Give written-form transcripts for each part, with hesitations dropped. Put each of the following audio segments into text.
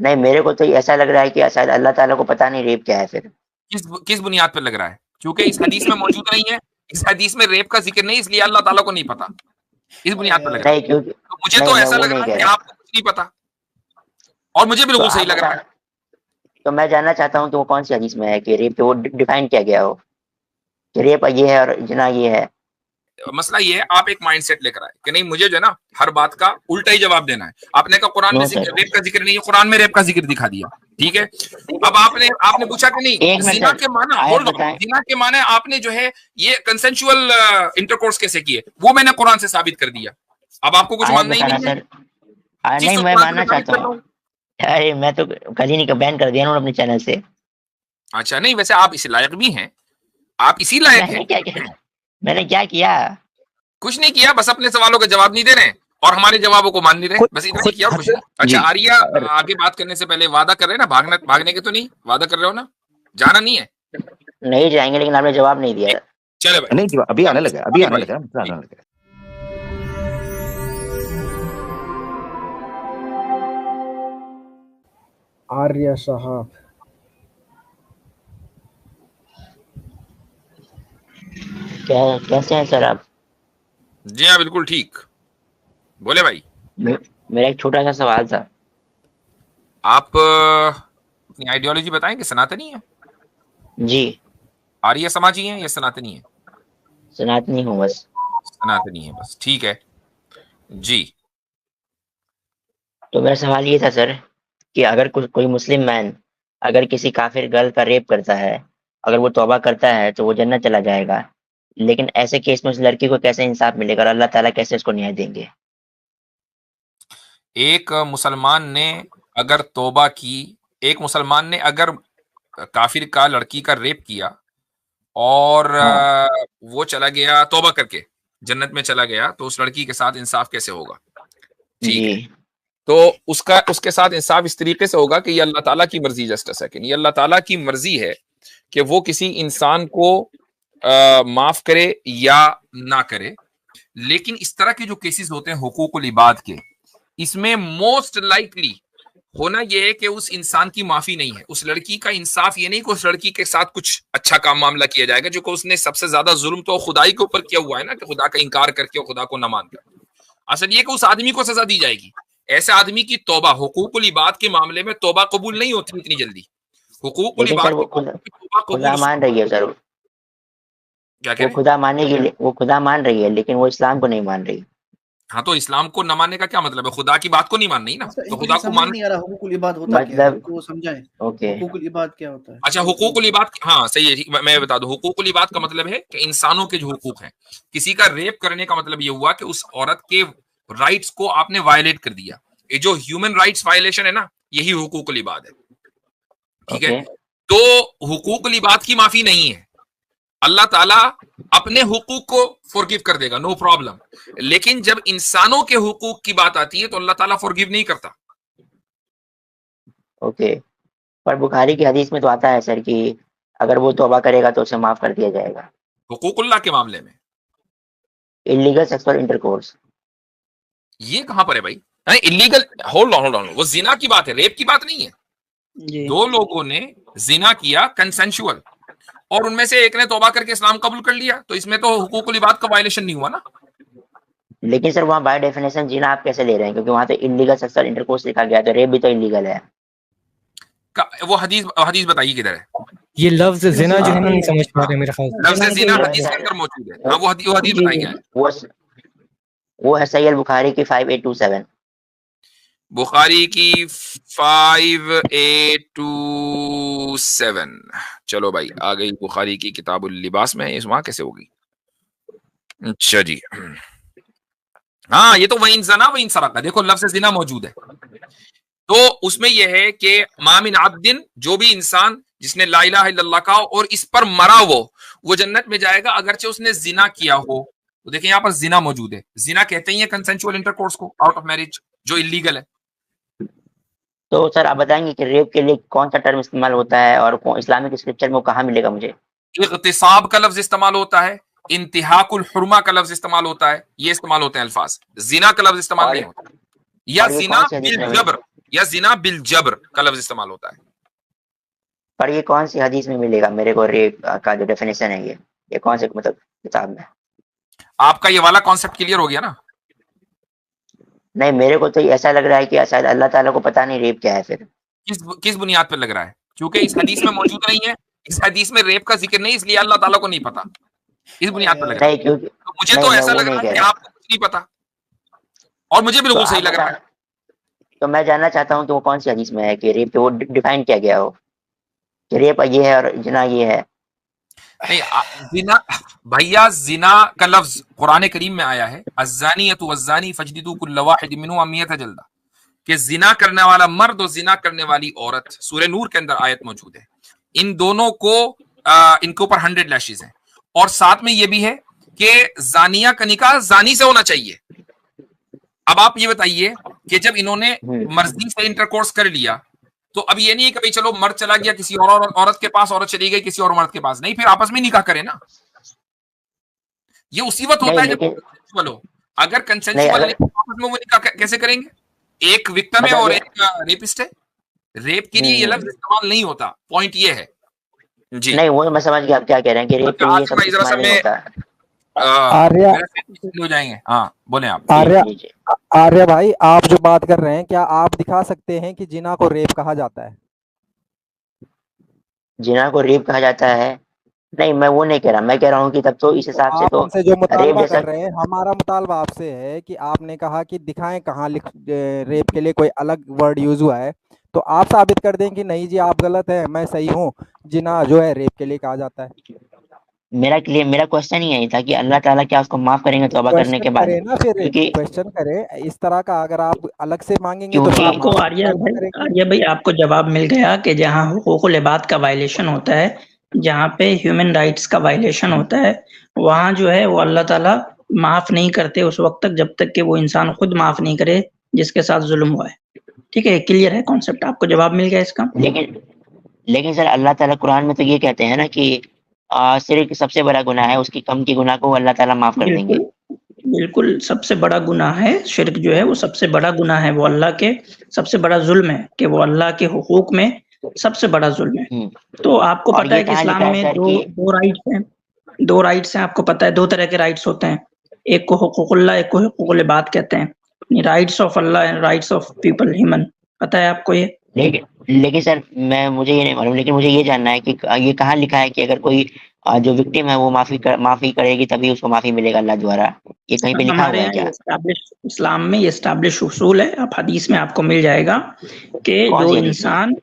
नहीं, मेरे को तो ऐसा लग रहा है कि शायद अल्लाह ताला को पता नहीं रेप क्या है फिर। किस बुनियाद पर लग रहा है? क्योंकि इस हदीस में मौजूद नहीं है, इस हदीस में रेप का जिक्र नहीं, इसलिए अल्लाह ताला को नहीं पता, इस बुनियाद पर लग रहा है। नहीं, क्योंकि तो मुझे नहीं, तो मैं ऐसा वो लग नहीं रहा है कह कि रहा। आपको कुछ नहीं पता, और मुझे तो बिल्कुल सही आप लग बता, रहा है। तो मैं जानना चाहता हूँ कि वो कौन सी हदीस में है कि रेप को वो डिफाइन किया गया हो कि रेप ये है और जिना ये है। मसला ये है, आप एक माइंडसेट लेकर आए कि नहीं मुझे जो है ना हर बात का उल्टा ही जवाब देना है। आपने कहा कुरान में नो सर, रेप का जिक्र नहीं है, कुरान में रेप का जिक्र दिखा दिया, ठीक है। अब आपने पूछा कि एक नहीं मिनट जिना सर, के माना, आयत होल्ड ऑन, बताएं। जिना के माना आपने जो है ये कंसेंशुअल इंटरकोर्स कैसे किए, वो मैंने कुरान से साबित कर दिया। अब आपको कुछ आयत मानना ही बताना नहीं है, सर। चीज नहीं, तो मैं कुरान से मानना मैं साबित चाहता कर रहा हूँ। हूँ। अरे मैं तो कल ही नहीं बैन कर दिया ना अपने चैनल से। अच्छा, नहीं वैसे आप इस लायक भी हैं, आप इसी लायक मैंने हैं। क्या किया? मैंने क्या किया? कुछ नहीं किया, बस अपने सवालों का जवाब नहीं दे रहे हैं और हमारे जवाबों को मान नहीं रहे, खुद बस इतना ही खुद किया और कुछ नहीं। अच्छा जी आर्या, आगे बात करने से पहले वादा कर रहे हैं ना, भागने के तो नहीं, वादा कर रहे हो ना, जाना नहीं है? नहीं जाएंगे, लेकिन आपने जवाब नहीं दिया। चले भाई, नहीं जी, अभी आने लगा, अभी आगे आने भाई। लगा, मतलब आने लगा। आर्य साहब, कैसे हैं सर आप? जी हाँ बिल्कुल ठीक, बोले भाई। मेरा एक छोटा सा सवाल था। आप अपनी आइडियोलॉजी बताएंगे, सनातनी है, जी, आर्य समाजी है या सनातनी है? सनातनी हूँ बस। सनातनी है बस, ठीक है जी। तो मेरा सवाल ये था सर कि अगर कोई मुस्लिम मैन अगर किसी काफिर गर्ल का रेप करता है, अगर वो तौबा करता है तो वो जन्नत चला जाएगा, लेकिन ऐसे केस में उस लड़की को कैसे इंसाफ मिलेगा और अल्लाह ताला कैसे उसको न्याय देंगे? एक मुसलमान ने अगर तौबा की, एक मुसलमान ने अगर काफिर का लड़की का रेप किया और हाँ वो चला गया तौबा करके जन्नत में चला गया, तो उस लड़की के साथ इंसाफ कैसे होगा? ठीक जी, है, तो उसके साथ इंसाफ इस तरीके से होगा कि ये अल्लाह ताला की मर्जी, जस्ट अ सेकंड, ये अल्लाह ताला की मर्जी है कि वो किसी इंसान को माफ करे या ना करे। लेकिन इस तरह के जो केसेस होते हैं हुकूकुल इबाद के, इसमें मोस्ट लाइकली होना यह है कि उस इंसान की माफी नहीं है, उस लड़की का इंसाफ ये नहीं कि उस लड़की के साथ कुछ अच्छा काम मामला किया जाएगा, जो कि उसने सबसे ज्यादा जुल्म तो खुदाई के ऊपर किया हुआ है ना, कि खुदा का इनकार करके और खुदा को न मानकर। असल ये कि उस आदमी को सजा दी जाएगी। ऐसे आदमी की तौबा, हुकूकुल इबाद के मामले में तौबा कबूल नहीं होती इतनी जल्दी। हुकूकुल लेकिन सर इबाद वो के मामले में तौबा खुदा कबूल मान रही है सर। क्या कह रहे हैं? वो खुदा मान रही है, लेकिन वो इस्लाम को नहीं मान रही। हाँ, तो इस्लाम को न मानने का क्या मतलब है? खुदा की बात को नहीं माननी ना, अच्छा तो इनको खुदा ये को समझ मान। नहीं आ रहा हुकूकुल इबाद होता क्या है, मतलब इनको वो समझाएं। ओके, हुकूकुल इबाद क्या होता है? अच्छा, हुकूकुल इबाद, हाँ सही है, मैं बता दूं। हुकूकुल इबाद का मतलब है कि इंसानों के जो हुकूक हैं, किसी का रेप करने का मतलब ये हुआ कि उस औरत के राइट्स को आपने वायलेट कर दिया। ये जो ह्यूमन राइट्स वायलेशन है ना, यही हुकूकुल इबाद है, ठीक है। ओके, तो हुकूकुल इबाद की माफी नहीं है, अल्लाह ताला अपने हुकूक को फॉरगिव कर देगा, नो प्रॉब्लम। लेकिन जब इंसानों के हुकूक की बात आती है तो अल्लाह ताला फॉरगिव नहीं करता। ओके। पर बुखारी की हदीस में तो आता है सर कि अगर वो तौबा करेगा तो उसे माफ कर दिया जाएगा। हुकूकुल्लाह के मामले में इलीगल सेक्सुअल इंटरकोर्स। ये कहां पर है भाई? इलीगल, होल्ड ऑन, वो जिना की बात है, रेप की बात नहीं है। जी दो लोगों ने जिना किया कंसेंशुअल, और उनमें से एक ने तौबा करके इस्लाम कबूल कर लिया, तो इसमें तो हुकूकुल इबाद का वायलेशन नहीं हुआ ना। लेकिन सर वहाँ बाय डेफिनेशन जीना आप कैसे ले रहे हैं, क्योंकि वहाँ तो इलीगल सेक्सुअल इंटरकोर्स लिखा गया, तो रेप भी तो इलीगल है। वो हदीस बताइए किधर है? ये लफ्ज जिना जो है ना नहीं समझ पा रहे मेरे ख्याल से। लफ्ज़ जिना हदीस के अंदर मौजूद है। हाँ, वो हदीस बताइए क्या है? वो है सही अल बुखारी की 5827। बुखारी की 5827। चलो भाई, आ गई बुखारी की किताबुल लिबास में, इस वहां कैसे होगी? अच्छा जी, हाँ ये तो वहीं जना वहीं सरका, देखो लफ्ज़ जिना मौजूद है। तो उसमें यह है कि मामिन अब्दिन, जो भी इंसान जिसने ला इलाहा इल्लल्लाह कहा और इस पर मरा वो जन्नत में जाएगा अगरचे उसने जिना किया हो। तो देखिए यहाँ पर जिना मौजूद है। जिना कहते ही है कंसेंशुअल इंटरकोर्स को, आउट ऑफ मैरिज, जो इलीगल है। तो सर आप बताएंगे कि रेप के लिए कौन सा टर्म इस्तेमाल होता है और इस्लामिक स्क्रिप्चर में वो कहाँ मिलेगा मुझे? इग़्तिसाब का लफ्ज इस्तेमाल होता है, इंतिहाकुल हुर्मा का लफ्ज इस्तेमाल होता है, ये इस्तेमाल होते हैं अल्फाज। जिना का लफ्ज इस्तेमाल नहीं होता, या और ये जिना कौन सी हदीस बिल में जबर, या जिना बिल जबर का लफ्ज इस्तेमाल होता है। पर ये कौन सी हदीस में मिलेगा मेरे को रेप का जो डेफिनेशन है ये कौन से मतलब किताब में? आपका ये वाला कॉन्सेप्ट क्लियर हो गया ना? नहीं, मेरे को तो ऐसा लग रहा है कि शायद अल्लाह ताला को पता नहीं रेप क्या है। फिर किस बुनियाद पर लग रहा है? क्योंकि इस हदीस में मौजूद नहीं है, इस हदीस में रेप का जिक्र नहीं, इसलिए अल्लाह ताला को नहीं पता। इस बुनियाद पर लग रहा है। नहीं, क्योंकि तो मुझे नहीं, तो मैं ऐसा वो लग नहीं रहा कह है कि रहा। आपको कुछ नहीं पता, और मुझे तो बिल्कुल सही आप लग रहा बता, है। तो मैं जानना चाहता हूँ कि वो कौन सी हदीस में है कि रेप वो डिफाइन किया गया हो कि रेप ये है और जिना ये है। नहीं, जिना भैया, जिना का लफ्ज कुरान करीम में आया है, अज़्ज़ानियतु वज़्ज़ानी फजलिदू कुल्ल वाहिद मिनहुमा मियता जल्दा, कि जिना करने वाला मर्द और जिना करने वाली औरत, सूरह नूर के अंदर आयत मौजूद है, इन दोनों को इनके ऊपर 100 लैशेस हैं। और साथ में ये भी है कि जानिया का निकाह जानी से होना चाहिए। अब आप ये बताइए कि जब इन्होंने मर्जी से इंटरकोर्स कर लिया, तो अब ये नहीं है कि भाई चलो मर्द चला गया किसी और औरत के पास, औरत चली गई किसी और मर्द के पास, नहीं, फिर आपस में निकाह करें ना। ये उसी वक्त होता नहीं है जब लेकिन कंसेंसुअल हो। अगर नहीं, कंसेंसुअल अगर नहीं तो आपस में वो निकाह कैसे करेंगे? एक विक्टिम है मतलब और ये एक रेपिस्ट है। रेप के लिए ये लफ्ज इस्तेमाल नहीं होता, पॉइंट ये है जी। नहीं, वो मैं समझ गया आप क्या कह रहे हैं कि रेप अच्छा के लिए ये आसिफ सब भाई, जरा सा इस्तेमाल नहीं मैं होता। आर्या मेरा सेट हो जाएंगे। हाँ बोले आप। जी आर्या जी जी। आर्या भाई, आप जो बात कर रहे हैं, क्या आप दिखा सकते हैं कि जिना को रेप कहा जाता है? जिना को रेप कहा जाता है? नहीं, मैं वो नहीं कह रहा। मैं कह रहा हूँ कि तब तो इस तो हिसाब से आप तो हमसे जो रेप मुतालबा जैसा। कर रहे हैं, हमारा मुतालबा आपसे है कि आपने कहा कि दिखाएं कहाँ रेप के लिए कोई अलग वर्ड यूज हुआ है, तो आप साबित कर दें कि नहीं जी आप गलत हैं, मैं सही हूँ, जिना जो है रेप के लिए कहा जाता है। मेरा क्वेश्चन ही यही था कि अल्लाह ताला क्या उसको माफ करेंगे तो तौबा करने क्वेश्चन के बाद? करें ना, फिर क्योंकि क्वेश्चन करें इस तरह का। अगर आप अलग से मांगेंगे तो फिर क्योंकि हम आपको आपसे मुतालबा करेंगे। आर्या भाई आपको जवाब मिल गया कि जहाँ हुकूकुल इबाद का वायलेशन होता है, जहाँ पे ह्यूमन राइट्स का वायलेशन होता है, वहाँ जो है वो अल्लाह ताला माफ नहीं करते उस वक्त तक जब तक कि वो इंसान खुद माफ नहीं करे जिसके साथ जुल्म हुआ है। ठीक है, क्लियर है कॉन्सेप्ट, आपको जवाब मिल गया इसका। लेकिन लेकिन सर अल्लाह ताला कुरान में तो ये कहते हैं ना कि शिर्क सबसे बड़ा गुनाह है, उसकी कम की गुनाह को अल्लाह ताला माफ कर देंगे। बिल्कुल बिल्कुल, सबसे बड़ा गुनाह है शिर्क, जो है वो सबसे बड़ा गुनाह है, वो अल्लाह के सबसे बड़ा जुल्म है कि वो अल्लाह के हुकूक में सबसे बड़ा जुल्म है। तो आपको और पता ये है कि कहाँ लिखा इस्लाम है में सर दो कि दो राइट्स हैं, दो राइट्स हैं, आपको पता है, दो तरह के राइट्स होते हैं, एक को हुकूकुल्लाह, एक को हुकूकुल इबाद कहते हैं। Rights of Allah and rights of people, human, पता है आपको ये? लेकिन सर मुझे ये नहीं मालूम, लेकिन मुझे ये जानना है कि ये कहाँ लिखा है कि अगर कोई जो विक्टिम है वो माफी करेगी तभी उसको माफी मिलेगा अल्लाह द्वारा? ये कहीं पे लिखा हमारे हुआ है यहाँ ये क्या? एस्टैब्लिश, इस्लाम में ये एस्टैब्लिश उसूल है। अब हदीस में आपको मिल जाएगा कि कौन जो सी हदीस में? इंसान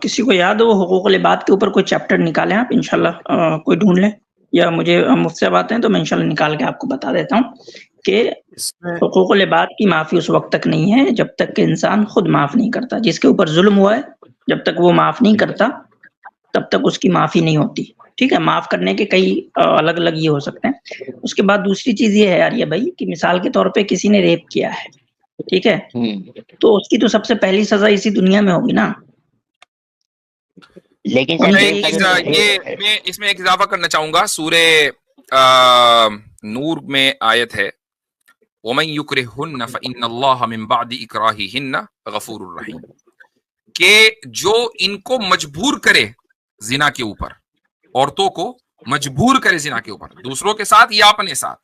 किसी को याद हो हुकूकुल इबाद के ऊपर कोई चैप्टर निकालें आप इंशाल्लाह, कोई ढूंढ लें, या मुझे मुझसे बातें हैं तो मैं इंशाल्लाह निकाल के आपको बता देता हूँ कि हुकूकुल इबाद की माफ़ी उस वक्त तक नहीं है जब तक कि इंसान खुद माफ़ नहीं करता। जिसके ऊपर जुल्म हुआ है जब तक वो माफ़ नहीं करता तब तक उसकी माफ़ी नहीं होती। ठीक है, माफ़ करने के कई अलग अलग ये हो सकते हैं। उसके बाद दूसरी चीज़ ये है यार ये भाई कि मिसाल के तौर पे किसी ने रेप किया है, ठीक है, तो उसकी तो सबसे पहली सजा इसी दुनिया में होगी ना। लेकिन होनी सर चाहिए कि नहीं? ये मैं इसमें एक इजाफा करना चाहूंगा। सूरे नूर में आयत है, वमन युक्रिहुन्न फइन्नल्लाह मिन बादि इकराहिहिन्न गफूरुर रहीम, कि जो इनको मजबूर करे जिना के ऊपर, औरतों को मजबूर करे जिना के ऊपर, दूसरों के साथ या अपने साथ,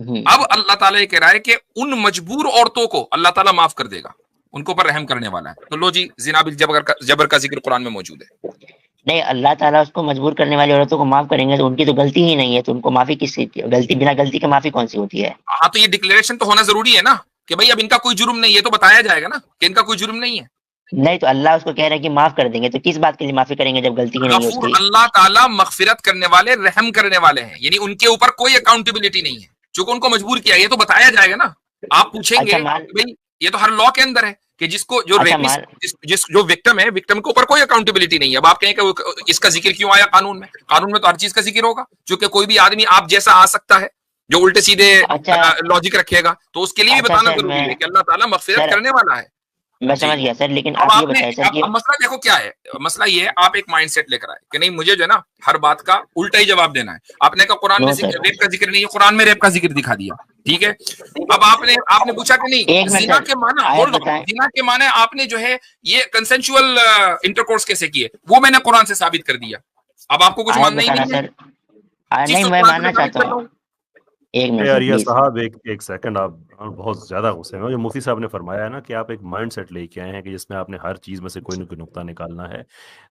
अब अल्लाह ताला ये कह रहा है कि उन मजबूर औरतों को अल्लाह ताला माफ कर देगा, उनको ऊपर रहम करने वाला है। तो लो जी, जिना बिल जबर का जिक्र कुरान में मौजूद है। नहीं, अल्लाह ताला उसको मजबूर करने वाली औरतों को माफ करेंगे तो उनकी तो गलती ही नहीं है, तो उनको माफी किस चीज की? गलती बिना गलती के माफी कौन सी होती है? हाँ, तो ये डिक्लेरेशन तो होना जरूरी है ना कि भाई अब इनका कोई जुर्म नहीं है, तो बताया जाएगा ना कि इनका कोई जुर्म नहीं है। नहीं, तो अल्लाह उसको कह रहे हैं कि माफ कर देंगे, तो किस बात के लिए माफी करेंगे जब गलती ही नहीं है गफूर, उसकी? अल्लाह ताला मगफिरत करने वाले, रहम करने वाले हैं, यानी उनके ऊपर कोई अकाउंटेबिलिटी नहीं है। चूंकि उनको मजबूर किया, ये तो बताया जाएगा ना। आप पूछेंगे अच्छा मान भाई ये तो हर लॉ के अंदर है कि जिसको जो अच्छा रेपिस्ट, मान जो विक्टिम है, विक्टिम के ऊपर कोई अकाउंटेबिलिटी नहीं है। अब आप कहें कि इसका जिक्र क्यों आया कानून में? कानून में तो हर चीज का जिक्र होगा, क्योंकि कोई भी आदमी आप जैसा आ सकता है जो उल्टे सीधे अच्छा लॉजिक रखेगा, तो उसके लिए भी अच्छा बताना सर जरूरी मैं है कि अल्लाह ताला मगफिरत सर करने वाला है। मैं जी। समझ गया सर, लेकिन अब आप ये आपने बताइए सर कि अब मसला देखो क्या है। मसला ये है, आप एक माइंडसेट लेकर आए कि नहीं मुझे जो है ना हर बात का उल्टा ही जवाब देना है। आपने कहा कुरान में नो सर रेप का जिक्र नहीं है, कुरान में रेप का जिक्र दिखा दिया। ठीक है। अब आपने पूछा कि नहीं जिना के माना, होल्ड ऑन, जिना के माना आपने जो है ये कंसेंशुअल इंटरकोर्स कैसे किए, वो मैंने कुरान से साबित कर दिया। अब आपको कुछ मानना ही नहीं है? नहीं, मैं मानना चाहता हूँ। एक मिनट साहब, एक सेकंड, आप बहुत ज्यादा गुस्से में हो। जो मुफ्ती साहब ने फरमाया है ना कि आप एक माइंड सेट लेके आए हैं कि जिसमें आपने हर चीज में से कोई ना कोई नुक्ता निकालना है।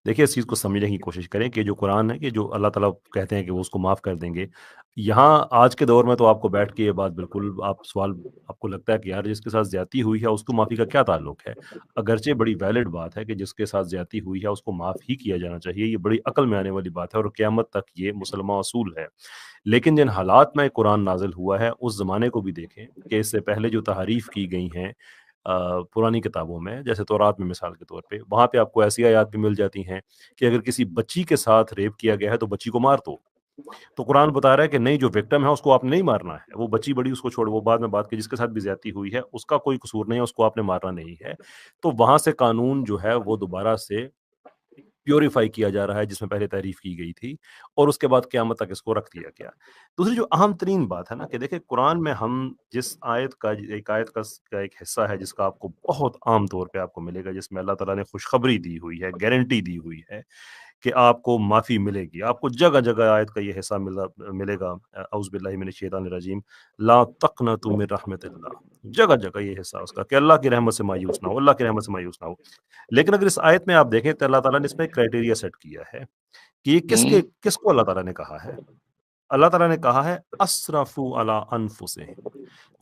देखिए, इस चीज को समझने की कोशिश करें कि जो कुरान है कि जो अल्लाह ताला कहते हैं कि वो उसको माफ कर देंगे, यहाँ आज के दौर में तो आपको बैठ के ये बात बिल्कुल सवाल आपको लगता है कि यार जिसके साथ ज्यादती हुई है उसको माफी का क्या ताल्लुक है। अगरचे बड़ी वैलिड बात है कि जिसके साथ ज्यादती हुई है उसको माफ ही किया जाना चाहिए, ये बड़ी अकल में आने वाली बात है और क़यामत तक ये मुसलमान असूल है। लेकिन जिन हालात में कुरान नाजिल हुआ है उस ज़माने को भी देखें कि इससे पहले जो तहरीफ की गई हैं पुरानी किताबों में, जैसे तौरात में मिसाल के तौर पे, वहाँ पे आपको ऐसी आयत भी मिल जाती हैं कि अगर किसी बच्ची के साथ रेप किया गया है तो बच्ची को मार दो। तो कुरान बता रहा है कि नहीं, जो विक्टिम है उसको आपने नहीं मारना है, वो बच्ची बड़ी उसको छोड़, वो बाद में बात की जिसके साथ भी ज्यादती हुई है उसका कोई कसूर नहीं है, उसको आपने मारना नहीं है। तो वहां से कानून जो है वो दोबारा से प्योरीफाई किया जा रहा है जिसमें पहले तारीफ की गई थी और उसके बाद क़यामत तक इसको रख दिया गया। दूसरी जो अहम तरीन बात है ना कि देखिए कुरान में हम जिस आयत का एक हिस्सा है जिसका आपको बहुत आम तौर पे आपको मिलेगा, जिसमें अल्लाह ताला ने खुशखबरी दी हुई है, गारंटी दी हुई है कि आपको माफ़ी मिलेगी। आपको जगह-जगह आयत का ये हिस्सा मिलेगा, औज़ु बिल्लाहि मिनश शैतानिर रजीम, ला तक़नतु मिन रहमतिल्लाह। जगह-जगह ये हिस्सा उसका कि अल्लाह की रहमत से मायूस ना हो, अल्लाह की रहमत से मायूस ना हो। लेकिन अगर इस आयत में आप देखें तो अल्लाह ताला ने इसमें क्राइटेरिया सेट किया है कि ये किसको अल्लाह ताला ने कहा है। अल्लाह ताला ने कहा है अस्रफू अला अनफुसिहिम,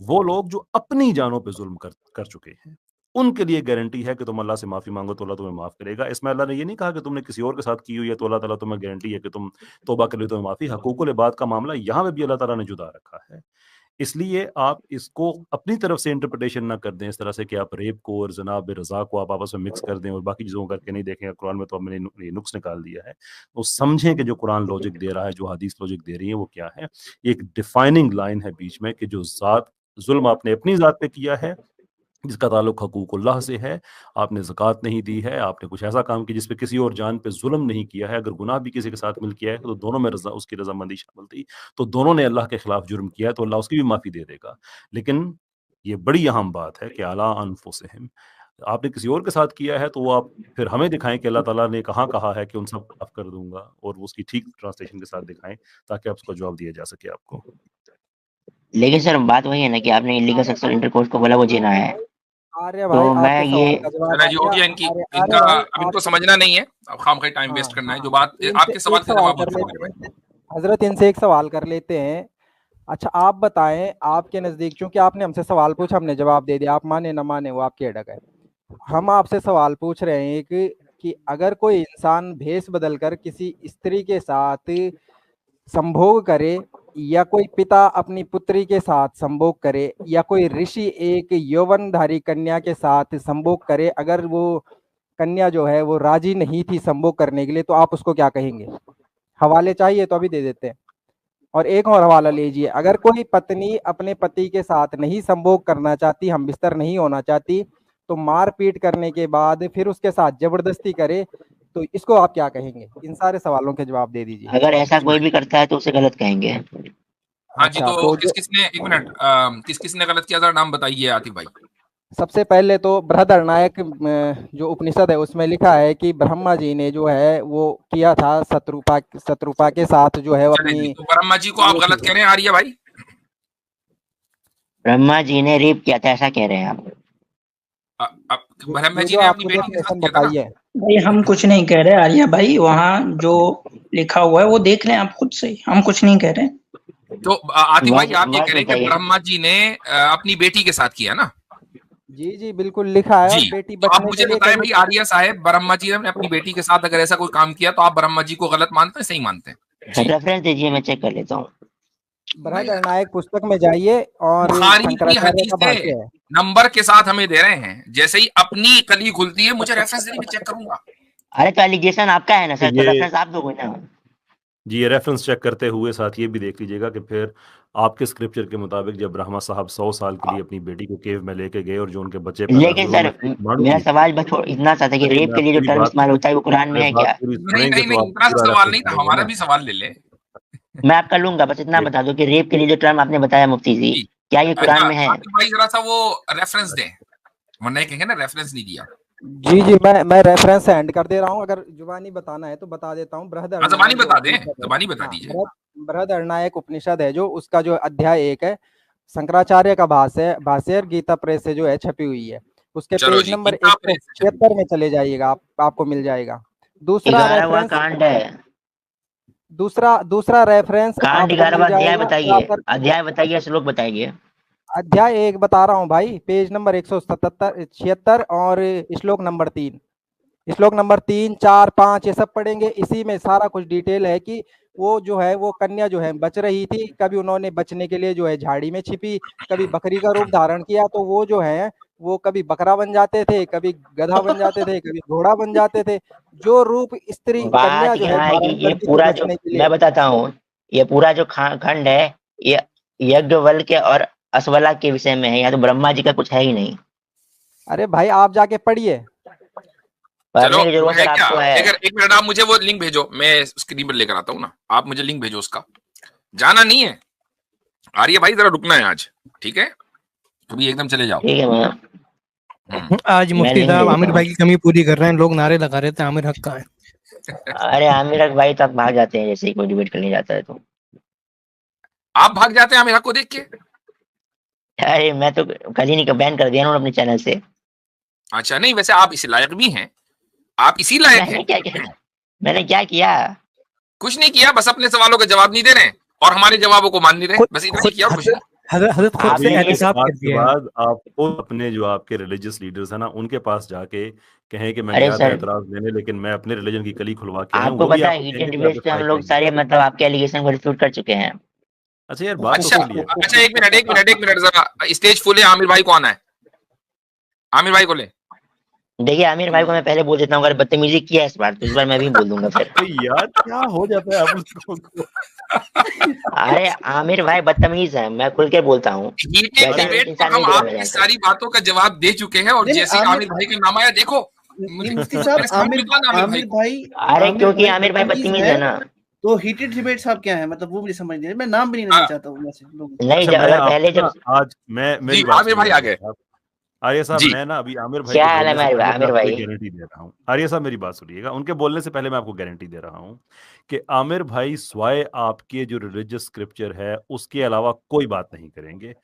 वो लोग जो अपनी जानों पे जुल्म कर चुके हैं, उनके लिए गारंटी है कि तुम अल्लाह से माफी मांगो तो अल्लाह तुम्हें माफ करेगा। इसमें अल्लाह ने ये नहीं कहा कि तुमने किसी और के साथ की हुई है तो अल्लाह ताला तुम्हें गारंटी है कि तुम तौबा कर लो तुम्हें माफी। हकूकुल इबाद का मामला यहाँ पे भी अल्लाह ताला ने जुदा रखा है। इसलिए आप इसको अपनी तरफ से इंटरप्रिटेशन ना कर दें इस तरह से कि आप रेप को और जनाब रजा को आप आपस में मिक्स कर दें और बाकी चीज़ों को करके नहीं देखें। कुरान में तो हमने ये नुक्स निकाल दिया है। तो समझें कि जो कुरान लॉजिक दे रहा है, जो हदीस लॉजिक दे रही है, वो क्या है। एक डिफाइनिंग लाइन है बीच में कि जो जुल्म आपने अपनी ज़ात पे किया है, जिसका ताल्लुक हकूकुल्लाह से है, आपने ज़कात नहीं दी है, आपने कुछ ऐसा काम किया जिसपे किसी और जान पे जुल्म नहीं किया है, अगर गुनाह भी किसी के साथ मिल किया है तो दोनों में उसकी रजामंदी शामिल थी, तो दोनों ने अल्लाह के खिलाफ जुर्म किया है तो अल्लाह उसकी भी माफ़ी दे देगा। लेकिन ये बड़ी अहम बात है कि अला अनफुसिहिम, आपने किसी और के साथ किया है तो वो आप फिर हमें दिखाएं कि अल्लाह ताला ने कहाँ कहा है कि उन सब माफ कर दूंगा, और वो उसकी ठीक ट्रांसलेशन के साथ दिखाएं ताकि आप उसका जवाब दिया जा सके आपको। लेकिन सर बात वही है ना कि आपने इलीगल सेक्सुअल इंटरकोर्स को बोला वो जीना है। आर्य भाई, तो मैं ये जो भी इनका अब इनको समझना नहीं है, अब खामखा टाइम वेस्ट करना है। जो बात आपके सवाल का जवाब हजरत इनसे एक सवाल कर लेते हैं। अच्छा आप बताएं, आपके नजदीक, चूंकि आपने हमसे सवाल पूछा हमने जवाब दे दिया, आप माने ना माने वो आपकी अटक है। हम आपसे सवाल पूछ रहे हैं कि अगर कोई इंसान भेष बदलकर किसी स्त्री के साथ संभोग करे, या कोई पिता अपनी पुत्री के साथ संभोग करे, या कोई ऋषि एक यौवनधारी कन्या के साथ संभोग करे, अगर वो कन्या जो है वो राजी नहीं थी संभोग करने के लिए, तो आप उसको क्या कहेंगे? हवाले चाहिए तो अभी दे देते हैं। और एक और हवाला लीजिए, अगर कोई पत्नी अपने पति के साथ नहीं संभोग करना चाहती, हम बिस्तर नहीं होना चाहती, तो मारपीट करने के बाद फिर उसके साथ जबरदस्ती करे, तो इसको आप क्या कहेंगे? इन सारे सवालों के जवाब दे दीजिए। अगर ऐसा कोई भी करता है तो उसे गलत कहेंगे। हाँ जी, तो किसने एक मिनट किसने गलत किया था, नाम बताइए आतिफ भाई। सबसे पहले तो बृहदरणायक जो उपनिषद है उसमें लिखा है कि ब्रह्मा जी ने जो है वो किया था शत्रुपा के साथ जो है अपनी। तो ब्रह्मा जी को आप गलत कह रहे हैं आर्य भाई? ब्रह्मा जी ने रेप किया था ऐसा कह रहे हैं आप? ब्रह्मा जी ने अपनी बेटी के साथ किया था ना? भाई हम कुछ नहीं कह रहे आर्या भाई, वहाँ जो लिखा हुआ है वो देख लें आप खुद से, हम कुछ नहीं कह रहे। तो आतिफ भाई आप ये कह रहे हैं कि ब्रह्मा जी ने अपनी बेटी के साथ किया ना? जी जी बिल्कुल लिखा है। जी, बेटी तो आप मुझे बताएं भाई आर्या साहब, ब्रह्मा जी ने अपनी बेटी के साथ अगर ऐसा कोई काम किया तो आप ब्रह्मा जी को गलत मानते हैं, सही मानते हैं? रेफरेंस दीजिए, मैं चेक कर लेता हूँ। बृहदरणायक पुस्तक में जाइए और बुखारी की हदीस नंबर के साथ हमें दे रहे हैं, जैसे ही अपनी कली खुलती है मुझे रेफरेंस देने में चेक करूंगा। अरे तो एलिगेशन आपका है ना सर, तो रेफरेंस आप दोगे ना। जी, ये रेफरेंस चेक करते हुए साथ ये भी देख लीजिएगा कि फिर आपके स्क्रिप्चर के मुताबिक जब ब्रह्मा साहब 100 साल के लिए अपनी बेटी को केव में लेके गए और जो उनके बच्चे, लेकिन सर मेरा सवाल बस इतना सा था कि रेप के लिए जो टर्म इस्तेमाल होता है वो कुरान में है क्या? नहीं, इतना सवाल नहीं था हमारा, भी सवाल ले ले। मैं आपका लूंगा, बस इतना बता दो कि रेप के लिए जो टर्म आपने बताया मुफ्ती जी, क्या ये कुरान में है? भाई जरा सा वो रेफरेंस दें, वरना ये कहेंगे ना रेफरेंस नहीं दिया। जी जी, मैं रेफरेंस सेंड कर दे रहा हूँ, अगर जुबानी बताना है तो बता देता हूँ। जबानी बता दें, जबानी बता दीजिए। बृहदरणायक उपनिषद है जो, उसका जो अध्याय 1 है, शंकराचार्य का भाष्य गीता प्रेस से जो है छपी हुई है, उसके पेज नंबर 176 में चले जाइएगा, आपको मिल जाएगा। दूसरा रेफरेंस कांड है, दूसरा रेफरेंस कांड 11वां अध्याय बताइए, अध्याय बताइए, श्लोक बताइए। अध्याय 1 बता रहा हूँ भाई, पेज नंबर 176 और श्लोक नंबर 3, श्लोक नंबर 3, 4, 5 ये सब पढ़ेंगे। इसी में सारा कुछ डिटेल है कि वो जो है वो कन्या जो है बच रही थी, कभी उन्होंने बचने के लिए जो है झाड़ी में छिपी, कभी बकरी का रूप धारण किया, तो वो जो है वो कभी बकरा बन जाते थे, कभी गधा बन जाते थे, कभी घोड़ा बन जाते थे। जो रूप स्त्री कन्या जो है ये पूरा जो मैं बताता हूँ, ये पूरा जो खंड है ये यज्ञवल्क्य और असवला के विषय में है, यहाँ तो ब्रह्मा जी का कुछ है ही नहीं। अरे भाई आप जाके पढ़िए। चलो है क्या? एक मिनट, आप मुझे वो लिंक भेजो, मैं स्क्रीन पर लेकर आता हूँ ना, आप मुझे लिंक भेजो उसका। जाना नहीं है आर्य भाई, जरा रुकना है आज, ठीक है? तुम एकदम चले जाओ। ठीक है मैं आज मुफ्ती साहब आमिर भाई की कमी पूरी कर रहे हैं, लोग नारे लगा रहे थे आमिर हक का है। अरे आमिर हक भाई तो आप भाग जाते हैं जैसे ही कोई डिबेट करने जाता है तो। आप भाग जाते हैं आमिर हक को देख के? अरे मैं तो कल ही नहीं बैन कर दिया ना अपने चैनल से। अच्छा, नहीं वैसे आप इसी लायक भी हैं, आप इसी लायक हैं। मैंने क्या किया? कुछ नहीं किया, बस अपने सवालों का जवाब नहीं दे रहे और हमारे जवाबों को मान नहीं रहे, बस इतना किया और कुछ नहीं। हजरत खुद से एहतिसाब कर दिया। बाद आपको अपने जो आपके रिलीजियस लीडर्स है ना उनके पास जाके कहें कि मैं गया था एतराज देने, लेकिन मैं अपने रिलीजन की कली खुलवा के आपको पता है हीटेड डिबेट से हम लोग सारे मतलब आपके एलिगेशन को रिफ्यूट कर चुके हैं। अच्छा यार बात अच्छा, अच्छा एक मिनट जरा, स्टेज फुल है, आमिर भाई कौन है? आमिर भाई को ले। देखिए आमिर भाई को मैं पहले बोल देता हूँ, अगर बदतमीजी किया इस बार तो इस बार मैं भी बोल दूंगा फिर। यार क्या हो जाता है आप लोगों को? अरे आमिर भाई बदतमीज है, मैं खुल के बोलता हूँ। हम आपकी सारी बातों का जवाब दे चुके हैं और जैसे आमिर भाई का नाम आया देखो मुफ्ती साहब आमिर भाई, अरे क्योंकि आमिर भाई बदतमीज है ना। तो हीटेड डिबेट साहब क्या है, मतलब वो मुझे समझ नहीं, मैं नाम भी नहीं लेना चाहता हूँ वैसे लोगों। नहीं जब पहले जब आज मैं मेरी आमिर भाई आ गए। आर्य साहब मैं ना अभी आमिर भाई क्या हाल है आमिर भाई? गारंटी दे रहा हूँ, आर्य साहब मेरी बात सुनिएगा, उनके बोलने से पहले मैं आपको गारंटी दे रहा हूँ कि आमिर भाई स्वाय आपके जो रिलीजियस स्क्रिप्चर है उसके अलावा कोई बात नहीं करेंगे।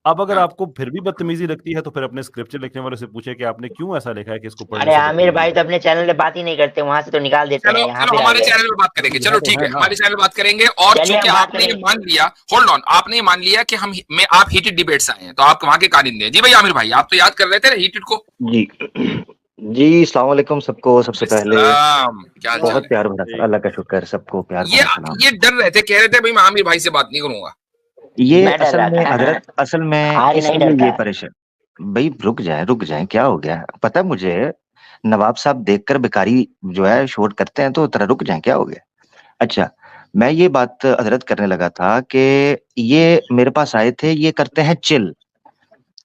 अब अगर आपको फिर भी बदतमीजी लगती है तो फिर अपने स्क्रिप्चर लिखने वाले से पूछे कि आपने क्यों ऐसा लिखा है कि इसको पढ़ने। अरे आमिर भाई तो अपने चैनल पे बात ही नहीं करते, वहां से तो निकाल देते हैं। यहाँ पे हमारे चैनल पे बात करेंगे, चलो ठीक है हमारे चैनल पे बात करेंगे। और चूंकि आपने ये मान लिया, होल्ड ऑन, आपने ये मान लिया कि आप हीटेड डिबेट्स आए हैं तो आप वहां के कारिंदे हैं। जी भाई आमिर भाई, आप तो याद कर रहे थे हीटेड को। जी अस्सलाम वालेकुम सबको। सबसे पहले बहुत प्यार भरा, अल्लाह का शुक्र, सबको प्यार भरा। ये डर रहे थे, कह रहे थे भाई मैं आमिर भाई से बात नहीं करूंगा। ये असल में इसलिए ये परेशान। भाई रुक जाए क्या हो गया? पता मुझे नवाब साहब देखकर बेकारी जो है शोर करते हैं, तो तरह रुक जाए क्या हो गया? अच्छा मैं ये बात हजरत करने लगा था कि ये मेरे पास आए थे, ये करते हैं चिल,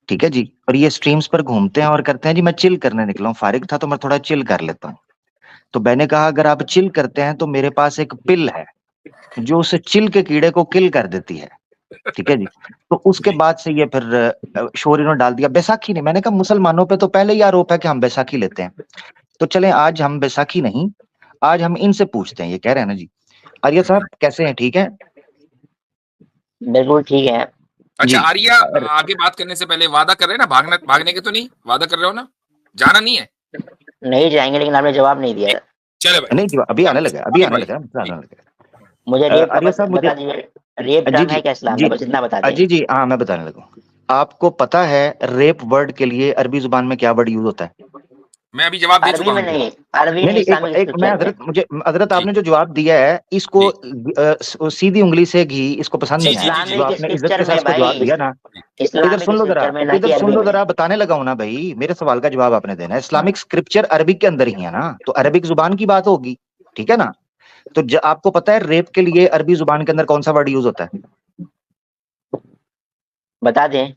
ठीक है जी, और ये स्ट्रीम्स पर घूमते हैं और करते हैं जी मैं चिल करने निकला हूँ, फारिग था तो मैं थोड़ा चिल कर लेता हूँ। तो मैंने कहा अगर आप चिल करते हैं तो मेरे पास एक पिल है जो उस चिल के कीड़े को किल कर देती है, ठीक है जी। तो उसके बाद से ये फिर शोर इन्होंने डाल दिया बैसाखी ने। मैंने कहा मुसलमानों पे तो पहले ही आरोप है कि हम बैसाखी लेते हैं, तो चलें आज हम बैसाखी नहीं, आज हम इनसे पूछते हैं। ये कह रहे हैं ना जी। आर्या साहब कैसे हैं? ठीक है, बिल्कुल ठीक है। अच्छा आर्या, आगे बात करने से पहले वादा कर रहे हैं ना, भागने के तो नहीं वादा कर रहे हो ना? जाना नहीं है? नहीं जाएंगे, लेकिन आपने जवाब नहीं दिया। चलो भाई नहीं अभी आने लगा मुझे रेप ड्रम है क्या इस्लाम में? बस इतना बता दें। जी हाँ मैं बताने लगा। आपको पता है रेप वर्ड के लिए अरबी जुबान में क्या वर्ड यूज होता है? मैं अभी जवाब दे चुका हूं। मैं हजरत आपने जो जवाब दिया है इसको सीधी उंगली से घी इसको पसंद नहीं है, जो आपने इज्जत के साथ जवाब दिया ना। इधर सुन लो जरा, बताने लगा हूं ना भाई, मेरे सवाल का जवाब आपने देना है। इस्लामिक स्क्रिप्चर अरबिक के अंदर ही है ना, तो अरबिक जुबान की बात होगी, ठीक है ना? तो आपको पता है रेप के लिए अरबी जुबान के अंदर कौन सा वर्ड यूज होता है? बता दें।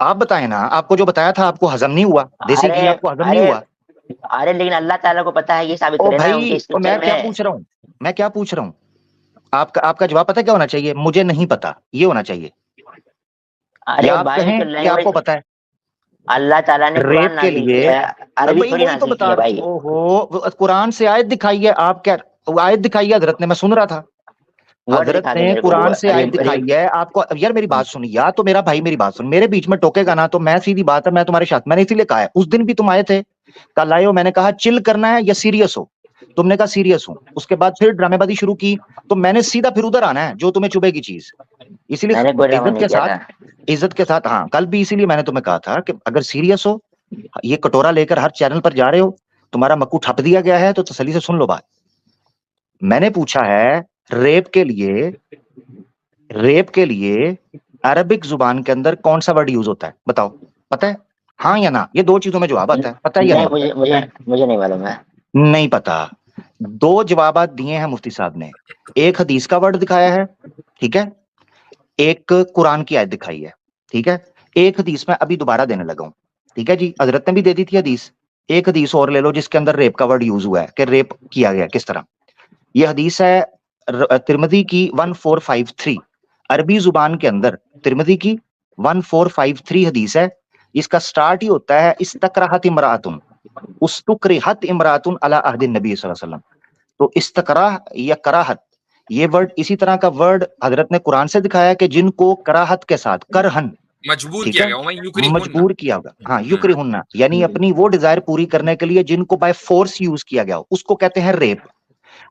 आप बताएं ना, आपको जो बताया था आपको हजम नहीं हुआ, देसी घी आपको हजम नहीं हुआ। अरे लेकिन अल्लाह ताला को पता है, ये साबित करें ना उनके स्क्रिप्चर में। मैं क्या पूछ रहा हूँ आपका जवाब पता क्या होना चाहिए? मुझे नहीं पता, ये होना चाहिए। अरे या आप भाई कहें तो कि लैंग्वेज आपको पता है अल्लाह ताला ने कुरान रेप के नाजिल लिए, किया है, अरबी भाई थोड़ी वही तो नाजिल बता किया रहा भाई। हूं। ओहो, कुरान से आयत दिखाई है, आप क्या वो आयत दिखाई है हजरत ने, मैं सुन रहा था। वर्ड हजरत दिखा दो ने मेरे को, कुरान से आयत रेप दिखाई रेप। है आपको। यार मेरी बात सुनी, या तो मेरा भाई मेरी बात सुन, मेरे बीच में टोकेगा ना तो मैं सीधी बात है, मैं तुम्हारे साथ, मैंने इसीलिए कहा है, उस दिन भी तुम आए थे, कल आए हो, मैंने कहा चिल करना है या सीरियस हो, तुमने कहा सीरियस हूं, उसके बाद फिर ड्रामेबाजी शुरू की, तो मैंने सीधा फिर उधर आना है जो तुम्हें चुभेगी चीज। इसीलिए मैंने कोई ड्रामा इज्जत नहीं के किया साथ, था। इज्जत के साथ, हाँ कल भी इसीलिए मैंने तुम्हें कहा था कि अगर सीरियस हो, ये कटोरा लेकर हर चैनल पर जा रहे हो, तुम्हारा मक्कू ठप दिया गया है तो तसल्ली से सुन लो बात। मैंने पूछा है रेप के लिए, रेप के लिए अरबिक जुबान के अंदर कौन सा वर्ड यूज होता है, बताओ, पता है? हाँ या ना, ये दो चीजों में जवाब आता है, पता है या नहीं, नहीं? मुझे नहीं मालूम है। नहीं पता। दो जवाब दिए हैं मुफ्ती साहब ने, एक हदीस का वर्ड दिखाया है, ठीक है, एक कुरान की आयत दिखाई है, ठीक है, एक हदीस में अभी दोबारा देने लगा हूं, ठीक है जी, हजरत ने भी दे दी थी हदीस, एक हदीस और ले लो जिसके अंदर रेप का वर्ड यूज हुआ है कि रेप किया गया किस तरह। यह हदीस है तिरमिजी की 1453, अरबी जुबान के अंदर तिरमिजी की 1453 हदीस है। इसका स्टार्ट ही होता है इस्तकराहत इमरातुन, उस्तुकरिहत इमरातुन अला अहद नबी सल्लल्लाहु अलैहि वसल्लम। तो इस्तकराह या कराहत, ये वर्ड इसी तरह का वर्ड हजरत ने कुरान से दिखाया कि जिनको कराहत के साथ, करहन, मजबूर ठीक किया है, गया, वहीं युक्रिहुन्ना। मजबूर किया होगा, हाँ युक्रिहुन्ना, यानी अपनी वो डिजायर पूरी करने के लिए जिनको बाय फोर्स यूज किया गया हो, उसको कहते हैं रेप।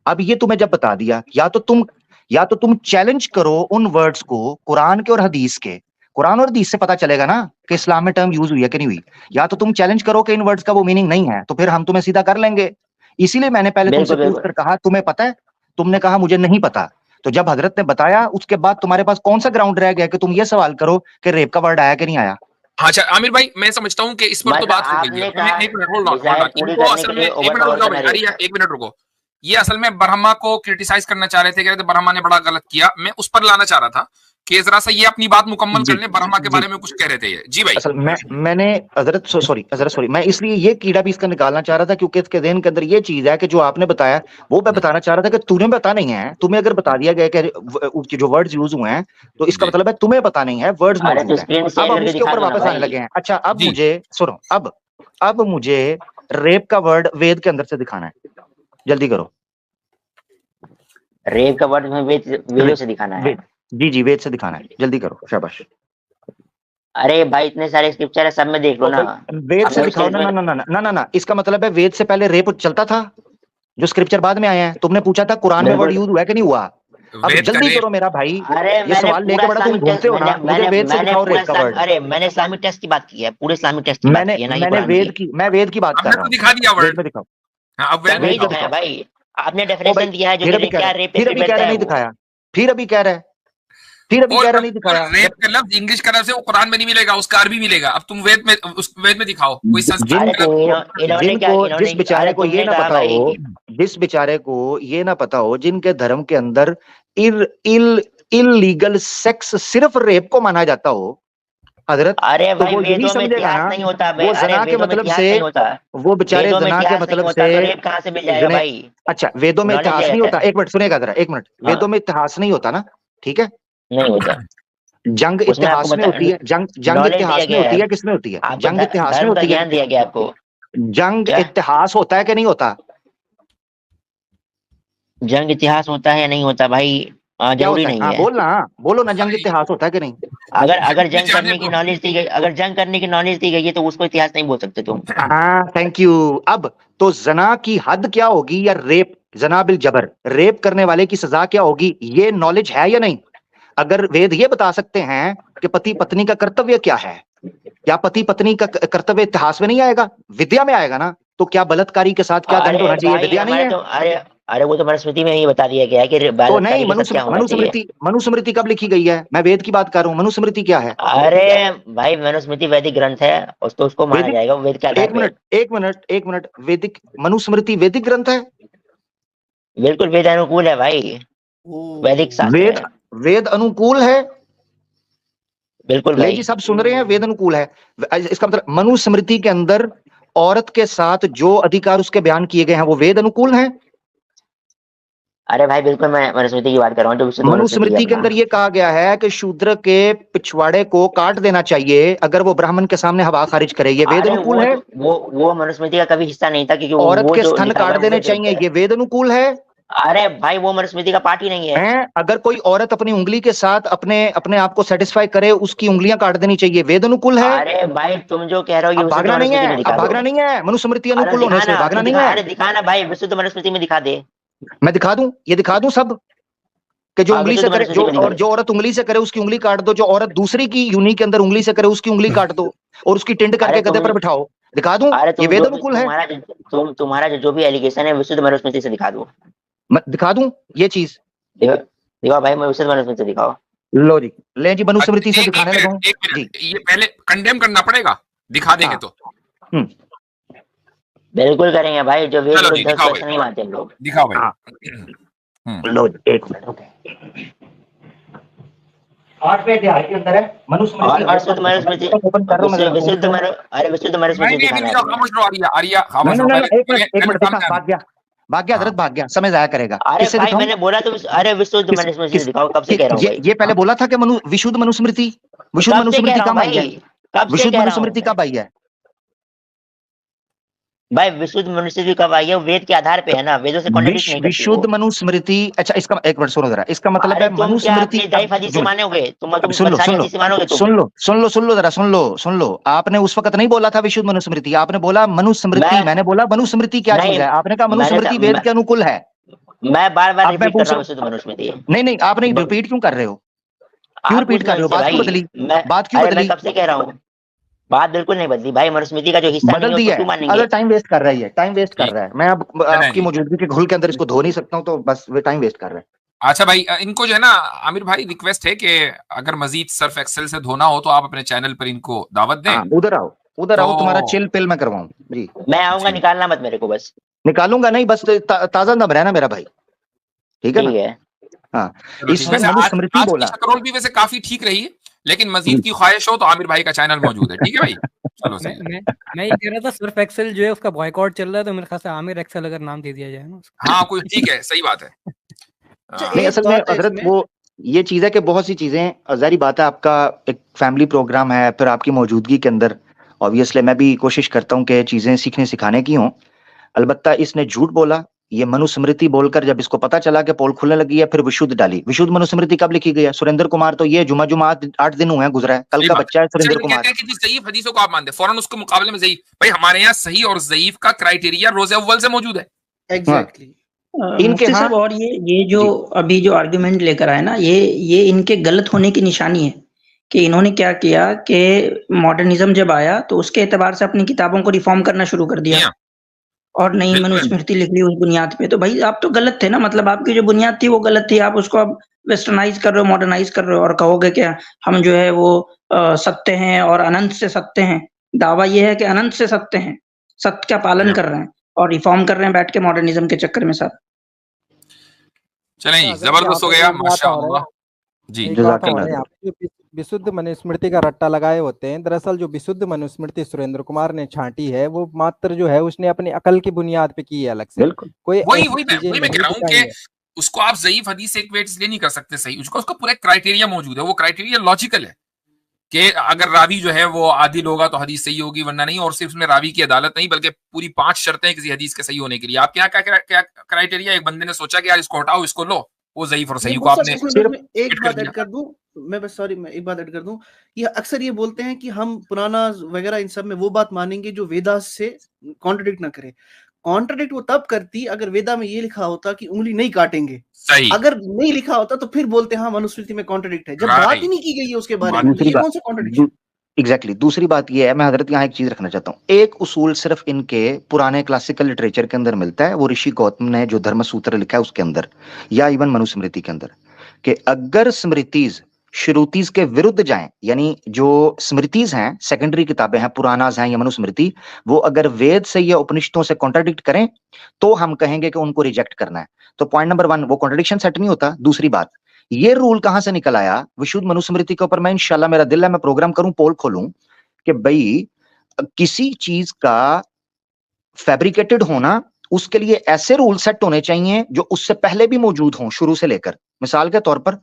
अब ये तुम्हें जब बता दिया, या तो तुम चैलेंज करो उन वर्ड्स को कुरान के और हदीस के, कुरान और हदीस से पता चलेगा ना कि इस्लाम में टर्म यूज हुई है कि नहीं हुई, या तो तुम चैलेंज करो कि इन वर्ड्स का वो मीनिंग नहीं है, तो फिर हम तुम्हें सीधा कर लेंगे। इसीलिए मैंने पहले तुमसे बिल्कुल पूछ कर कहा तुम्हें पता है, तुमने कहा मुझे नहीं पता, तो जब हजरत ने बताया उसके बाद तुम्हारे पास कौन सा ग्राउंड रह गया कि तुम ये सवाल करो कि रेप का वर्ड आया कि नहीं आया? अच्छा आमिर भाई, मैं समझता हूं कि इस पर तो बात हो गई है। एक मिनट होल्ड ऑन, इनको असल में एक मिनट रुक जाओ भाई, अरे एक मिनट रुको। ये असल में ब्रह्मा को क्रिटिसाइज करना चाह रहे थे, कह रहे थे ब्रह्मा ने बड़ा गलत किया, मैं उस पर लाना चाह रहा था कि जरा सा ये अपनी बात मुकम्मल कर ले, ब्रह्मा के बारे में कुछ कह रहे थे ये। जी भाई। असल मैंने हजरत सॉरी मैं इसलिए ये कीड़ा भी इसका निकालना चाह रहा था क्योंकि इसके ज़हन के अंदर ये चीज है कि जो आपने बताया वो मैं बताना चाह रहा था कि तूने पता नहीं है, तुम्हें अगर बता दिया गया कि जो वर्ड्स यूज हुए हैं तो इसका मतलब है तुम्हें पता नहीं है, वर्ड्स मौजूद हैं। अब हम इसके ऊपर वापस आने लगे हैं। अच्छा अब मुझे सुनो, अब मुझे रेप का वर्ड वेद के अंदर से दिखाना है, जल्दी करो। रेप का वर्ड में वेदों से दिखाना है? जी वेद से दिखाना है, जल्दी करो, शाबाश। अरे भाई इतने सारे स्क्रिप्चर है, सब में देख लो ना। वेद से दिखाओ ना, ना इसका मतलब है वेद से पहले रेप चलता था, जो स्क्रिप्चर बाद में आए हैं। तुमने पूछा था कुरान में वर्ड यूज हुआ कि नहीं हुआ, अब जल्दी करो मेरा भाई, ये सवाल लेके बड़ा तुम घूमते हो ना, मुझे वेद से दिखाओ रेप का वर्ड। अरे मैंने इस्लामिक टेस्ट की बात की है, पूरे इस्लामिक टेस्ट की बात की है ना, मैं वेद की बात कर रहा हूँ। दिखा दिया वर्ड में दिखाओ, नहीं दिखाया भाई, आपने डेफिनेशन दिया है जो क्या रेप फिर अभी कह रहा नहीं दिखाया, फिर अभी कह रहा है, फिर अभी कह रहा नहीं दिखाया। रेप का लफ्ज इंग्लिश का लफ्ज है, वो कुरान में नहीं मिलेगा, उसका अरबी मिलेगा। अब तुम वेद में, उस वेद में दिखाओ कोई जिनको जिस बेचारे को ये ना पता हो, जिस बेचारे को ये ना पता हो, जिनके धर्म के अंदर इलीगल सेक्स सिर्फ रेप को माना जाता हो हजरत, अरे तो वो यही समझेगा ना, नहीं होता वो जना के मतलब से, वो बेचारे जना के मतलब से रेप कहाँ से मिल जाएगा भाई? अच्छा वेदों में इतिहास नहीं होता, एक मिनट सुनेगा जरा, एक मिनट, वेदों में इतिहास नहीं होता ना, ठीक है, नहीं होता। जंग इतिहास में होती है, जंग इतिहास में होती है, किसमें होती है? जंग इतिहास में होती है। ज्ञान दिया गया आपको, जंग इतिहास होता है कि नहीं होता? जंग इतिहास होता है या नहीं होता भाई? जरूरी नहीं है। बोलो ना, जंग इतिहास होता है कि नहीं? अगर जंग करने की नॉलेज दी गई, अगर जंग करने की नॉलेज दी गई है तो उसको इतिहास नहीं बोल सकते तुम। हाँ थैंक यू। अब तो जना की हद क्या होगी, या रेप, जना बिल जबर, रेप करने वाले की सजा क्या होगी, ये नॉलेज है या नहीं? अगर वेद ये बता सकते हैं कि पति पत्नी का कर्तव्य क्या है, क्या पति पत्नी का कर्तव्य इतिहास में नहीं आएगा, विद्या में आएगा ना, तो क्या बलात्कारी के साथ क्या दंड होना चाहिए, विद्या नहीं है? अरे वो तो मनुस्मृति में ही बता दिया गया है कि तो नहीं, मनुस्मृति कब लिखी गई है? मैं वेद की बात कर रहा हूँ, मनुस्मृति क्या है? अरे भाई मनुस्मृति वैदिक ग्रंथ है, उसको माना जाएगा वेद का। एक मिनट, वैदिक मनुस्मृति वैदिक ग्रंथ है? बिल्कुल वेद अनुकूल है भाई, वैदिक शास्त्र वेद अनुकूल है, बिल्कुल भाई जी, सब सुन रहे हैं, वेद अनुकूल है। इसका मतलब मनुस्मृति के अंदर औरत के साथ जो अधिकार उसके बयान किए गए हैं वो वेद अनुकूल हैं? अरे भाई बिल्कुल मैं मनुस्मृति की बात कर रहा हूँ, जो मनुस्मृति के अंदर ये कहा गया है कि शूद्र के पिछवाड़े को काट देना चाहिए अगर वो ब्राह्मण के सामने हवा खारिज करे, ये वेद अनुकूल है? वो मनुस्मृति का कभी हिस्सा नहीं था, क्योंकि औरत के स्तन काट देने चाहिए, ये वेद अनुकूल है? अरे भाई वो मनुस्मृति का पार्ट ही नहीं है। अगर कोई औरत अपनी उंगली के साथ अपने आप को सेटिस्फाई करे, उसकी उंगलियां काट देनी चाहिए, वेद अनुकूल है? अरे भाई तुम जो कह रहे हो ये भागना नहीं है, भागना नहीं है, मनुस्मृति अनुकूल होने से भागना नहीं है। अरे दिखाना भाई, विशुद्ध मनुस्मृति में दिखा दे। मैं दिखा दूं, ये दिखा दूं सब कि जो उंगली से करे, जो औरत उंगली से करे उसकी उंगली काट दो, जो औरत दूसरी की यूनि के अंदर उंगली से करे उसकी उंगली काट दो, और उसकी टिंड करके गधे पर बिठाओ। दिखा दूं? ये वेद अनुकूल है? तुम्हारा जो भी एलिगेशन है विशुद्ध मनुस्मृति से दिखा दो। दिखा दूं ये चीज? दिखाओ भाई, मैं विशुद्ध मनुस्मृति से दिखाओ। लो जी, ले जी मनुस्मृति से दिखाने लगा हूं जी। ये पहले कंडेम करना पड़ेगा, दिखा देंगे तो। बिल्कुल करेंगे भाई, जो वेद नहीं मानते हम लोग। दिखाओ भाई। लो एक मिनट, ओके। 8वें अध्याय के अंदर है मनुस्मृति, विशुद्ध मनुस्मृति, अरे विशुद्ध मनुस्मृति आर्या भाग गया हजरत, भाग गया, समय जाया करेगा। अरे भाई मैंने बोला तो, अरे विशुद्ध मनुस्मृति दिखाओ, कब से कह रहा हूं भाई। ये पहले बोला था कि विशुद्ध मनुस्मृति, विशुद्ध मनुस्मृति कब आई है? विशुद्ध मनुस्मृति कब आई है भाई? विशुद्ध मनुस्मृति कब आई है? वेद के आधार पे है ना, वेदों से कॉन्ट्रडिक्ट नहीं करती। विशुद्ध मनुस्मृति, अच्छा इसका एक मिनट सुनो जरा, इसका मतलब है मनुस्मृति ज़ईफ़ हदीस से मानोगे तुम? सुन लो जरा, सुन लो। आपने उस वक्त नहीं बोला था विशुद्ध मनुस्मृति, आपने बोला मनुस्मृति, मैंने बोला मनुस्मृति क्या चीज है, आपने कहा मनुस्मृति वेद के अनुकूल है। मैं बार-बार रिपीट कर रहा हूं विशुद्ध मनुस्मृति। नहीं आप नहीं रिपीट क्यों कर रहे हो? क्यों रिपीट कर रहे हो? बात क्यों बदली? बात क्यों बदली? कब से कह रहा हूँ, बात बिल्कुल नहीं बदली भाई। मनुस्मृति का जो हिस्सा बदल दिया है, अगर टाइम वेस्ट कर रही है, टाइम वेस्ट कर रहा है। मैं अब आपकी मौजूदगी के घुल के अंदर इसको धो नहीं सकता हूँ, तो बस वे टाइम वेस्ट कर रहा है। अच्छा भाई, इनको जो है ना आमिर भाई रिक्वेस्ट है कि अगर मजीद सर्फ एक्सेल से धोना हो तो आप अपने चैनल पर इनको दावत दें। उधर आओ तुम्हारा चिल पिल मैं करवाऊं जी। मैं आऊंगा, निकालना मत मेरे को, बस निकालूंगा नहीं, बस ताजा दम रहना मेरा भाई, ठीक है ना? हाँ, इसमें मनुस्मृति बोला, कंट्रोल भी वैसे काफी ठीक रही है, लेकिन मजीद की ख्वाहिश हो तो आमिर भाई का चैनल मौजूद है, ठीक है भाई? चलो सही। मैं ये कह रहा था सर्फ एक्सेल जो है उसका बॉयकॉट चल रहा है, तो मेरे ख्याल से आमिर एक्सेल अगर नाम दे दिया जाए ना। हाँ कोई ठीक है, सही बात है। नहीं असल में हजरत वो ये चीज है कि बहुत सी चीजें, जारी बात है आपका एक फैमिली प्रोग्राम है, फिर आपकी मौजूदगी के अंदर ऑब्वियसली मैं भी कोशिश करता हूँ कि चीजें सीखने सिखाने की हों। अलबत्ता इसने झूठ बोला, ये मनुस्मृति बोलकर जब इसको पता चला कि पोल खुलने लगी है, फिर विशुद्ध डाली। विशुद्ध मनुस्मृति कब लिखी गई है? सुरेंद्र कुमार तो ये जुमा 8 दिन हुए हैं गुजरा है, कल का बच्चा है सुरेंद्र कुमार। कहते हैं कि ज़ईफ़ हदीसों को आप मानते हैं, फौरन उसके मुकाबले में ज़ईफ़। भाई हमारे यहाँ सही और ज़ईफ़ का क्राइटेरिया रोज़े अव्वल से मौजूद है। एग्जैक्टली इनके साहब। और ये जो अभी जो आर्गुमेंट लेकर आए ना, ये इनके गलत होने की निशानी है कि इन्होंने क्या किया कि मॉडर्निज्म जब आया तो उसके एतबार से अपनी किताबों को रिफॉर्म करना शुरू कर दिया और नई मनुस्मृति लिख ली उस बुनियाद पे। तो भाई आप तो गलत थे ना, मतलब आपकी जो बुनियाद थी वो गलत थी। आप उसको अब वेस्टर्नाइज कर रहे हो, मॉडर्नाइज कर रहे हो और कहोगे कि हम जो है वो सत्य हैं और अनंत से सत्य हैं। दावा ये है कि अनंत से सत्य हैं, सत्य का पालन कर रहे हैं और रिफॉर्म कर रहे हैं बैठ के मॉडर्निज्म के चक्कर में। सर चलें, जबरदस्त हो गया, माशाअल्लाह जी। विशुद्ध मनुस्मृति का रट्टा लगाए होते हैं। दरअसल जो विशुद्ध मनुस्मृति सुरेंद्र कुमार ने छांटी है वो मात्र जो है उसने अपनी अकल की बुनियाद पे की है, अलग से कोई वही मैं कह रहा हूं कि उसको आप ज़ईफ़ हदीस से इक्वेट इसलिए नहीं कर सकते सही, उसका पूरा क्राइटेरिया मौजूद है। वो क्राइटेरिया लॉजिकल है कि अगर रावी जो है वो आदिल होगा तो हदीस सही होगी, वरना नहीं। और सिर्फ उसमें रावी की अदालत नहीं बल्कि पूरी 5 शर्तें किसी हदीस के सही होने के लिए। आपके यहाँ क्या क्राइटेरिया? एक बंदे ने सोचा कि यार इसको हटाओ, इसको लो, वो ज़ईफ़ और सही को आपने एक बात ऐड कर दूं मैं, बस सॉरी मैं एक बात ऐड कर दूं। ये अक्सर ये बोलते हैं कि हम पुराना वगैरह इन सब में वो बात मानेंगे जो वेदा से कॉन्ट्रडिक्ट ना करे। कॉन्ट्रडिक्ट वो तब करती अगर वेदा में ये लिखा होता कि उंगली नहीं काटेंगे, सही। अगर नहीं लिखा होता तो फिर बोलते हैं हाँ मनुस्मृति में कॉन्ट्रडिक्ट है। जब बात ही नहीं की गई है उसके बारे में, ये कौन सा कॉन्ट्रडिक्शन? एग्जैक्टली। दूसरी बात ये है, मैं हजरत यहाँ एक चीज रखना चाहता हूँ। एक उसूल सिर्फ इनके पुराने क्लासिकल लिटरेचर के अंदर मिलता है, वो ऋषि गौतम ने जो धर्म सूत्र लिखा है उसके अंदर, या इवन मनुस्मृति के अंदर, कि अगर स्मृतिज श्रुतिज के विरुद्ध जाएं, यानी जो स्मृतिज हैं, सेकेंडरी किताबें हैं, पुराणाज हैं या मनुस्मृति, वो अगर वेद से या उपनिषदों से कॉन्ट्रडिक्ट करें तो हम कहेंगे कि उनको रिजेक्ट करना है। तो पॉइंट नंबर 1 वो कॉन्ट्रडिक्शन सेट नहीं होता। दूसरी बात, ये रूल कहां से निकल आया विशुद्ध मनुस्मृति के ऊपर? मैं इंशाल्लाह, मेरा दिल है मैं प्रोग्राम करूं, पोल खोलूं कि भाई किसी चीज का फैब्रिकेटेड होना उसके लिए ऐसे रूल सेट होने चाहिए जो उससे पहले भी मौजूद हों शुरू से लेकर। मिसाल के तौर पर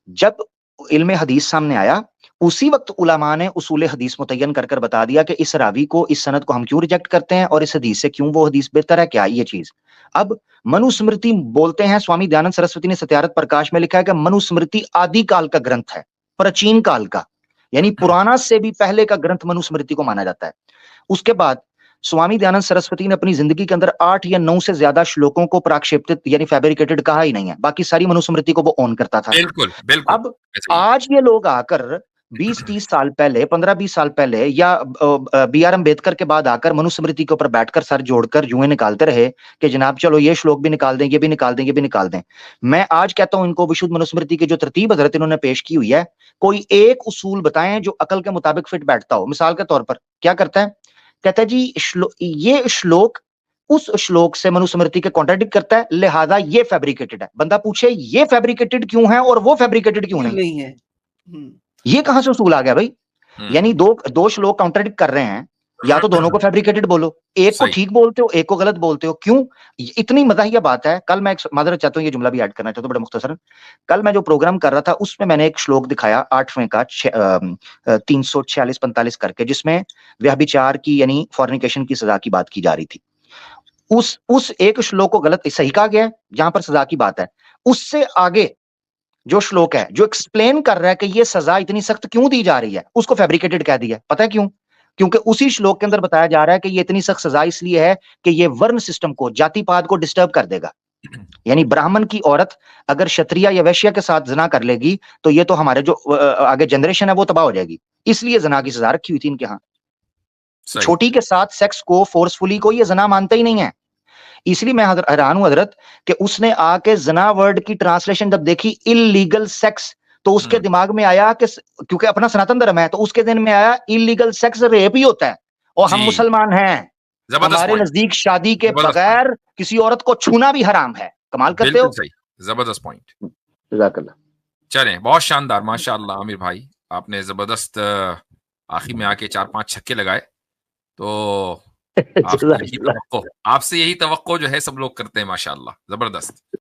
जब इल्म हदीस सामने आया उसी वक्त उलमा ने उसूल हदीस मुतय्यन कर कर बता दिया कि इस रावी को, इस सनद को हम क्यों रिजेक्ट करते हैं और इस हदीस से क्यों वो हदीस बेहतर है, क्या ये चीज। अब मनुस्मृति बोलते हैं, स्वामी दयानंद सरस्वती ने सत्यार्थ प्रकाश में लिखा है कि मनुस्मृति आदि काल का ग्रंथ है, प्राचीन काल का, यानी पुराना से भी पहले का ग्रंथ मनुस्मृति को माना जाता है। उसके बाद स्वामी दयानंद सरस्वती ने अपनी जिंदगी के अंदर 8 या 9 से ज्यादा श्लोकों को प्राक्षेपित यानी फैब्रिकेटेड कहा ही नहीं है, बाकी सारी मनुस्मृति को वो ऑन करता था। बिल्कुल बिल्कुल। अब आज ये लोग आकर 20-30 साल पहले, 15-20 साल पहले या BR अम्बेडकर के बाद आकर मनुस्मृति के ऊपर बैठकर सर जोड़कर जुएं निकालते रहे कि जनाब चलो ये श्लोक भी निकाल दें, ये भी निकाल दें, ये भी निकाल दें। मैं आज कहता हूं इनको विशुद्ध मनुस्मृति की जो तरतीब हजरत इन्होंने पेश की हुई है, कोई एक उसूल बताएं जो अकल के मुताबिक फिट बैठता हो। मिसाल के तौर पर क्या करता है, कहता है जी ये श्लोक उस श्लोक से मनुस्मृति के कॉन्ट्राडिक्ट करता है, लिहाजा ये फैब्रिकेटेड है। बंदा पूछे ये फैब्रिकेटेड क्यों है और वो फैब्रिकेटेड क्यों नहीं है, ये कहां से उसूल आ गया भाई। यानी दो श्लोक काउंट्राडिक्ट कर रहे हैं, या तो दोनों को फैब्रिकेटेड बोलो, एक को ठीक बोलते हो, एक को गलत बोलते हो, क्यों। इतनी मजाहिया बात है। कल मैं एक मादरत चाहता हूं ये जुमला भी ऐड करना चाहता हूं बड़े मुख्तसरन। कल मैं जो प्रोग्राम कर रहा था उसमें मैंने एक श्लोक दिखाया 8वें का 346-45 करके, जिसमें व्यभिचार की यानी फॉर्निकेशन की सजा की बात की जा रही थी। उस एक श्लोक को गलत सही कहा गया है जहां पर सजा की बात है। उससे आगे जो श्लोक है जो एक्सप्लेन कर रहा है कि ये सजा इतनी सख्त क्यों दी जा रही है, उसको फैब्रिकेटेड कह दिया। पता है क्यों? क्योंकि उसी श्लोक के अंदर बताया जा रहा है कि ये इतनी सख्त सजा इसलिए है कि ये वर्ण सिस्टम को, जातिपात को डिस्टर्ब कर देगा। यानी ब्राह्मण की औरत अगर क्षत्रिय या वैश्य के साथ जना कर लेगी तो ये तो हमारे जो आगे जनरेशन है वो तबाह हो जाएगी, इसलिए जना की सजा रखी हुई थी इनके यहाँ। छोटी के साथ सेक्स को फोर्सफुली को ये जना मानता ही नहीं है। इसलिए मैं हैरान हूं हजरत कि उसने आके जना वर्ड की ट्रांसलेशन जब देखी इलीगल सेक्स, तो उसके दिमाग में आया कि क्योंकि अपना सनातन धर्म है तो उसके दिन में आया इलीगल सेक्स रेप ही होता है और हम मुसलमान हैं, हमारे नजदीक शादी के बगैर किसी औरत को छूना भी हराम है। कमाल करते हो। जबरदस्त पॉइंट। चलें, बहुत शानदार, माशाअल्लाह आमिर भाई, आपने जबरदस्त आखिर में आके 4-5 छक्के लगाए। तो आपसे यही तवक्को जो है सब लोग करते हैं, माशाअल्लाह, जबरदस्त।